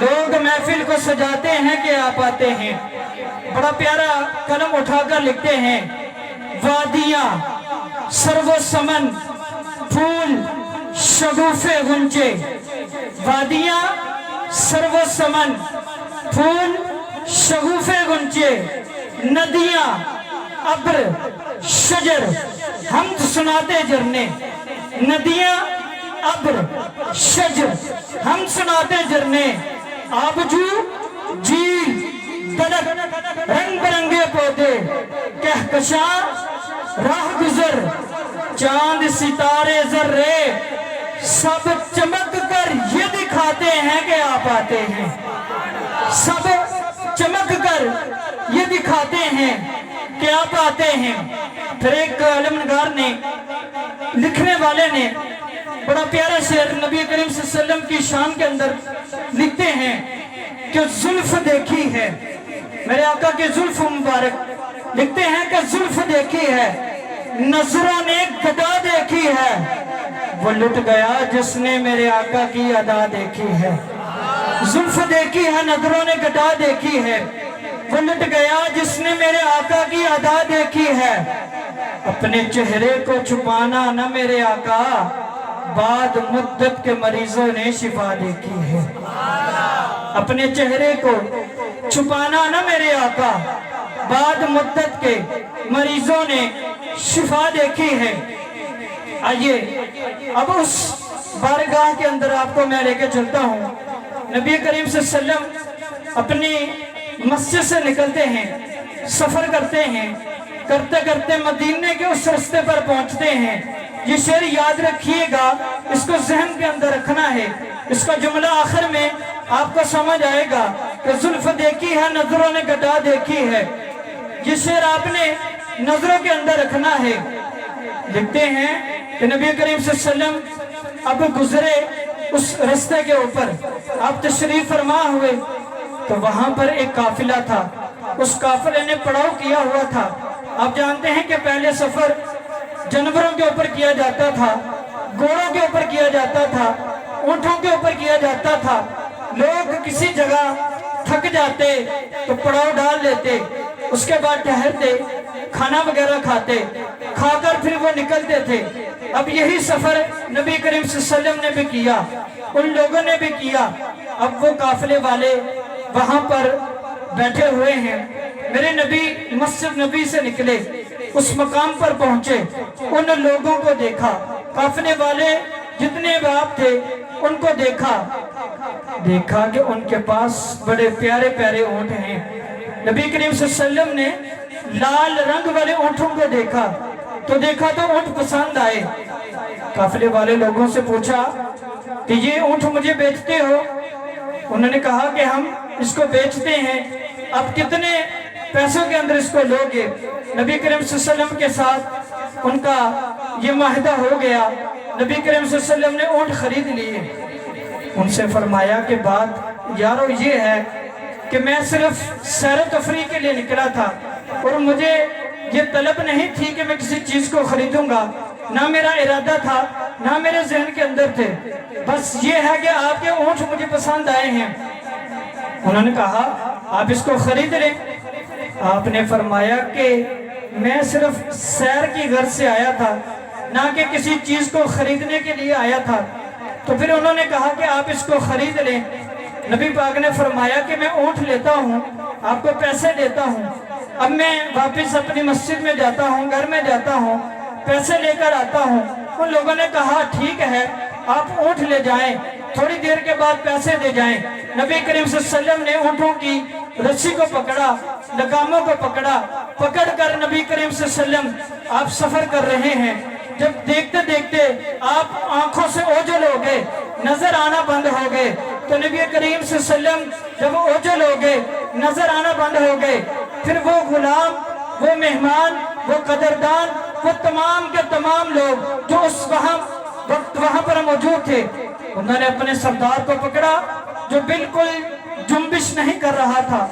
لوگ محفل کو سجاتے ہیں کہ آپ آتے ہیں. بڑا پیارا قلم اٹھا کر لکھتے ہیں وادیاں سرو سمن پھول شگوفے گنجے. وادیاں سرو سمن پھول شگوفے گنجے. ندیاں ابر شجر حمد سناتے جرنے. ندیاں ابر شجر ہم سناتے جرنے. آبجو جھیل درخت رنگ برنگے پودے کہکشاں راہ گزر چاند ستارے ذرے سب چمک کر یہ دکھاتے ہیں کہ آپ آتے ہیں. سب چمک کر یہ دکھاتے ہیں کہ آپ آتے ہیں. پھر ایک عالم نگار نے لکھنے والے نے بڑا پیارا شعر نبی کریم صلی اللہ علیہ وسلم کی شان کے اندر لکھتے ہیں کہ زلف دیکھی ہے میرے آقا کی زلف مبارک. لکھتے ہیں کہ زلف دیکھی ہے نظروں نے گدا دیکھی ہے وہ لٹ گیا جس نے میرے آقا کی ادا دیکھی ہے. زلف دیکھی ہے نظروں نے گدا دیکھی ہے وہ لٹ گیا جس نے میرے آقا کی ادا دیکھی ہے. اپنے چہرے کو چھپانا نہ میرے آقا بعد مدت کے مریضوں نے شفا دیکھی ہے. اپنے چہرے کو چھپانا نہ میرے آقا بعد مدت کے مریضوں نے شفا دیکھی ہے. آئیے اب اس بارگاہ کے اندر آپ کو میں لے کے چلتا ہوں. نبی کریم صلی اللہ علیہ وسلم اپنی مسجد سے نکلتے ہیں سفر کرتے ہیں کرتے کرتے مدینے کے اس رستے پر پہنچتے ہیں. یہ شعر یاد رکھیے گا اس کو ذہن کے اندر رکھنا ہے. اس کا جملہ آخر میں آپ کو سمجھ آئے گا کہ زلف دیکھی ہے نظروں نے گدا دیکھی ہے. یہ شعر آپ نے نظروں کے اندر رکھنا ہے. لکھتے ہیں کہ نبی کریم صلی اللہ علیہ وسلم اب گزرے اس رستے کے اوپر آپ تشریف فرما ہوئے تو وہاں پر ایک قافلہ تھا. اس قافلے نے پڑاؤ کیا ہوا تھا. آپ جانتے ہیں کہ پہلے سفر جانوروں کے اوپر کیا جاتا تھا گھوڑوں کے اوپر کیا جاتا تھا اونٹوں کے اوپر کیا جاتا تھا. لوگ کسی جگہ تھک جاتے تو پڑاؤ ڈال لیتے اس کے بعد ٹہرتے کھانا وغیرہ کھاتے کھا کر پھر وہ نکلتے تھے. اب یہی سفر نبی کریم صلی اللہ علیہ وسلم نے بھی کیا ان لوگوں نے بھی کیا. اب وہ قافلے والے وہاں پر بیٹھے ہوئے ہیں. میرے نبی مسجد نبی سے نکلے اس مقام پر پہنچے ان لوگوں کو دیکھا قافلے والے جتنے باپ تھے ان کو دیکھا کہ ان کے پاس بڑے پیارے پیارے اونٹ ہیں. نبی کریم صلی اللہ علیہ وسلم نے لال رنگ والے اونٹوں کو دیکھا تو اونٹ پسند آئے. قافلے والے لوگوں سے پوچھا کہ یہ اونٹ مجھے بیچتے ہو؟ انہوں نے کہا کہ ہم اس کو بیچتے ہیں. اب کتنے پیسوں کے اندر اس کو لوگے؟ نبی کریم صلی اللہ علیہ وسلم کے ساتھ ان کا یہ معاہدہ ہو گیا. نبی کریم صلی اللہ علیہ وسلم نے اونٹ خرید لیے. ان سے فرمایا کہ بات یارو یہ ہے کہ میں صرف سیر و تفریح کے لیے نکلا تھا اور مجھے یہ طلب نہیں تھی کہ میں کسی چیز کو خریدوں گا. نہ میرا ارادہ تھا نہ میرے ذہن کے اندر تھے. بس یہ ہے کہ آپ کے اونٹ مجھے پسند آئے ہیں. انہوں نے کہا آپ اس کو خرید لیں. آپ نے فرمایا کہ میں صرف سیر کی غرض سے آیا تھا نہ کہ کسی چیز کو خریدنے کے لیے آیا تھا. تو پھر انہوں نے کہا کہ آپ اس کو خرید لیں. نبی پاک نے فرمایا کہ میں اونٹ لیتا ہوں آپ کو پیسے دیتا ہوں. اب میں واپس اپنی مسجد میں جاتا ہوں گھر میں جاتا ہوں پیسے لے کر آتا ہوں. ان لوگوں نے کہا ٹھیک ہے آپ اونٹ لے جائیں تھوڑی دیر کے بعد پیسے دے جائیں. نبی کریم صلی اللہ علیہ وسلم نے اونٹوں کی رسی کو پکڑا لگاموں کو پکڑ کر نبی کریم صلی اللہ علیہ وسلم آپ سفر کر رہے ہیں. جب دیکھتے دیکھتے آپ آنکھوں سے اوجھل ہو گئے نظر آنا بند ہو گئے تو نبی کریم صلی اللہ علیہ وسلم جب اوجھل ہو گئے نظر آنا بند ہو گئے پھر وہ غلام وہ مہمان وہ قدردان وہ تمام کے تمام لوگ جو اس وقت وہاں پر موجود تھے انہوں نے اپنے سردار کو پکڑا جو بالکل جنبش نہیں کر رہا تھا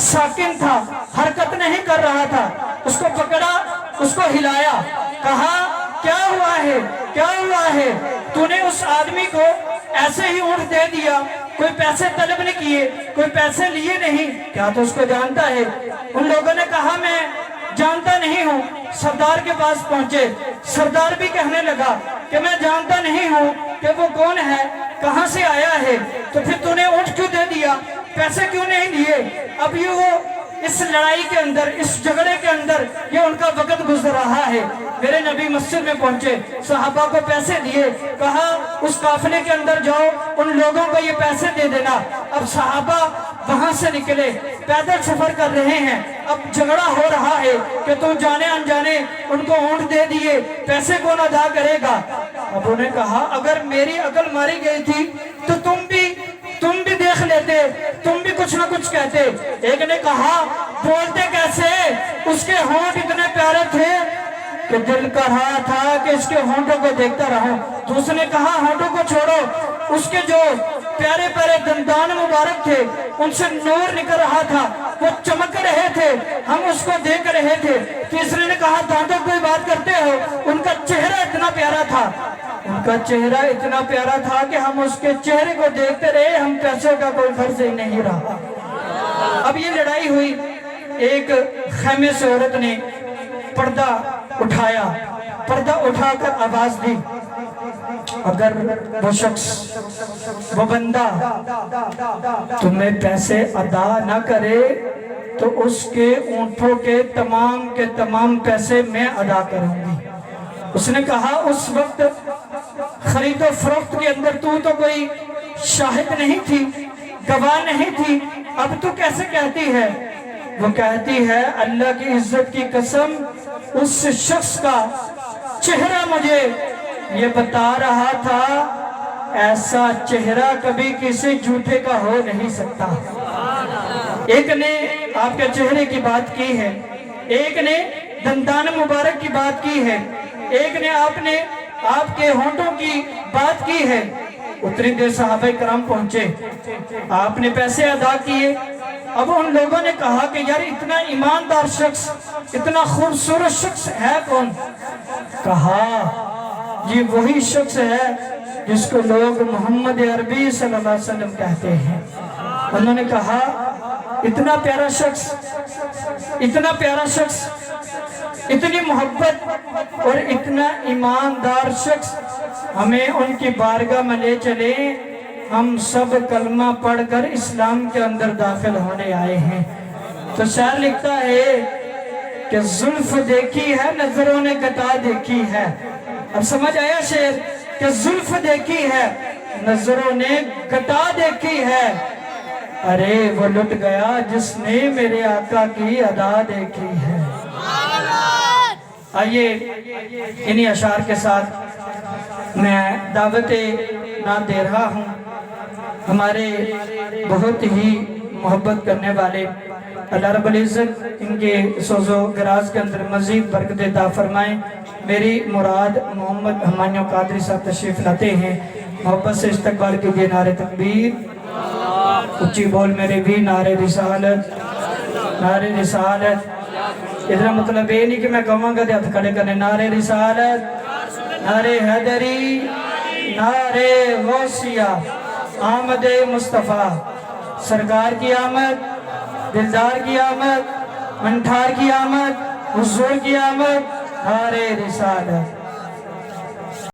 ساکن تھا حرکت نہیں کر رہا تھا. اس کو پکڑا اس کو ہلایا کہا کیا ہوا ہے تو نے اس آدمی کو ایسے ہی اونٹ دے دیا کوئی پیسے طلب نہیں کیے، کوئی پیسے لیے نہیں، کیا تو اس کو جانتا ہے؟ ان لوگوں نے کہا میں جانتا نہیں ہوں۔ سردار کے پاس پہنچے، سردار بھی کہنے لگا کہ میں جانتا نہیں ہوں کہ وہ کون ہے، کہاں سے آیا ہے، تو پھر تو نے اونٹ کیوں دے دیا، پیسے کیوں نہیں دیے؟ اب یہ وہ اس لڑائی کے اندر، اس جھگڑے کے اندر یہ ان کا وقت گزر رہا ہے۔ میرے نبی مسجد میں پہنچے، صحابہ کو پیسے دیے، کہا اس قافلے کے اندر جاؤ، ان لوگوں کو یہ پیسے دے دینا۔ اب صحابہ وہاں سے نکلے، پیدل سفر کر رہے ہیں، اب جھگڑا ہو رہا ہے کہ تم جانے انجانے ان کو اونٹ دے دیے، پیسے کون ادا کرے گا؟ اب انہیں کہا اگر میری عقل ماری گئی تھی تو تم بھی دیکھ لیتے، تم بھی کچھ نہ کچھ کہتے۔ ایک نے کہا بولتے کیسے؟ اس کے ہونٹ اتنے پیارے تھے کہ دل کر رہا تھا کہ اس کے ہونٹوں کو دیکھتا رہوں۔ دوسرے نے کہا ہونٹوں کو چھوڑو، اس کے جو پیارے پیارے دندان مبارک تھے ان سے نور نکل رہا تھا، وہ چمک رہے تھے، ہم اس کو دیکھ رہے تھے۔ تیسرے نے کہا دانتوں کوئی بات کرتے ہو، ان کا چہرہ اتنا پیارا تھا، ان کا چہرہ اتنا پیارا تھا کہ ہم اس کے چہرے کو دیکھتے رہے، ہم پیسوں کا کوئی فرض ہی نہیں رہا۔ اب یہ لڑائی ہوئی، ایک خیمے سے عورت نے پردہ اٹھایا، پردہ اٹھا کر آواز دی اگر وہ شخص، وہ بندہ تمہیں پیسے ادا نہ کرے تو اس کے اونٹوں کے تمام پیسے میں ادا کروں گی۔ اس نے کہا اس وقت خرید و فروخت کے اندر تو کوئی شاہد نہیں تھی، گواہ نہیں تھی، اب تو کیسے کہتی ہے؟ وہ کہتی ہے اللہ کی عزت کی قسم، اس شخص کا چہرہ مجھے یہ بتا رہا تھا ایسا چہرہ کبھی کسی جھوٹے کا ہو نہیں سکتا۔ ایک نے آپ کے چہرے کی بات کی ہے، ایک نے دندان مبارک کی بات کی ہے، ایک نے آپ کے ہونٹوں کی بات کی ہے۔ اتنی دیر صحابہ کرام پہنچے، آپ نے پیسے ادا کیے۔ اب ان لوگوں نے کہا کہ یار اتنا ایماندار شخص، اتنا خوبصورت شخص ہے کون؟ کہا یہ وہی شخص ہے جس کو لوگ محمد عربی صلی اللہ علیہ وسلم کہتے ہیں۔ انہوں نے کہا اتنا پیارا شخص، اتنا پیارا شخص، اتنی محبت اور اتنا ایماندار شخص، ہمیں ان کی بارگاہ میں لے چلے، ہم سب کلمہ پڑھ کر اسلام کے اندر داخل ہونے آئے ہیں۔ تو شاعر لکھتا ہے کہ زلف دیکھی ہے نظروں نے گٹا دیکھی ہے۔ اب سمجھ آیا شعر کہ زلف دیکھی ہے نظروں نے گٹا دیکھی ہے، ارے وہ لٹ گیا جس نے میرے آقا کی ادا دیکھی ہے۔ آئیے انہی اشعار کے ساتھ میں دعوت نام دے رہا ہوں۔ ہمارے بہت ہی محبت کرنے والے اللہ رب العزت ان کے سوز و گراز کے اندر مزید برکت عطا فرمائیں۔ میری مراد محمد ہمانیوں قادری صاحب تشریف لاتے ہیں، محبت سے استقبال کیجئے۔ نعرہ تکبیر، اچھی بول میرے بھی، نعرہ رسالت، نعرہ رسالت۔ ادھر مطلب یہ نہیں کہ میں کہوں گا ہاتھ کھڑے کرنے، نعرہ رسالت، نعرہ حیدری، نعرہ غوثیہ، آمد مصطفیٰ، سرکار کی آمد، دلدار کی آمد، منٹھار کی آمد، حضور کی آمد، نعرہ رسالت۔